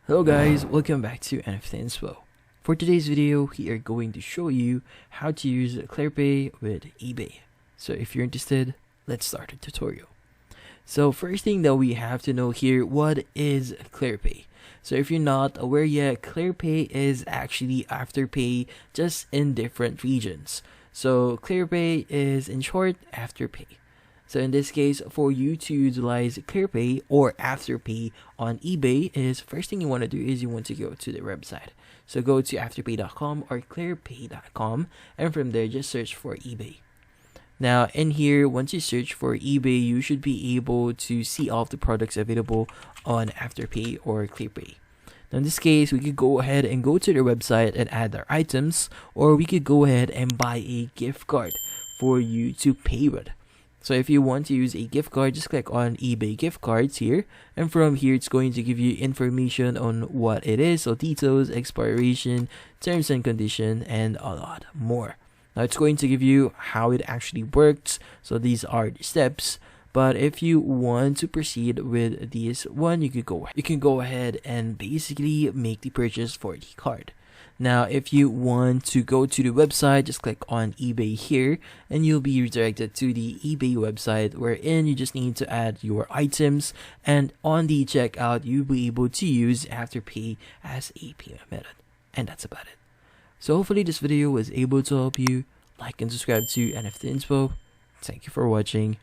Hello guys, welcome back to NFT Inspo. For today's video, we are going to show you how to use Clearpay with eBay. So if you're interested, let's start the tutorial. So first thing that we have to know here, what is Clearpay? So if you're not aware yet, Clearpay is actually Afterpay, just in different regions. So Clearpay is in short Afterpay. So in this case, for you to utilize Clearpay or Afterpay on eBay, is first thing you want to do is you want to go to the website. So go to afterpay.com or clearpay.com, and from there just search for eBay. Now in here, once you search for eBay, you should be able to see all of the products available on Afterpay or Clearpay. Now in this case, we could go ahead and go to their website and add our items, or we could go ahead and buy a gift card for you to pay with. So if you want to use a gift card, just click on eBay gift cards here, and from here it's going to give you information on what it is, so details, expiration, terms and condition, and a lot more. Now it's going to give you how it actually works, so these are the steps. But if you want to proceed with this one, you can go ahead and basically make the purchase for the card. Now if you want to go to the website, just click on eBay here, and you'll be redirected to the eBay website, wherein you just need to add your items, and on the checkout you'll be able to use Afterpay as a payment method. And that's about it. So hopefully this video was able to help you. Like and subscribe to NFT Inspo. Thank you for watching.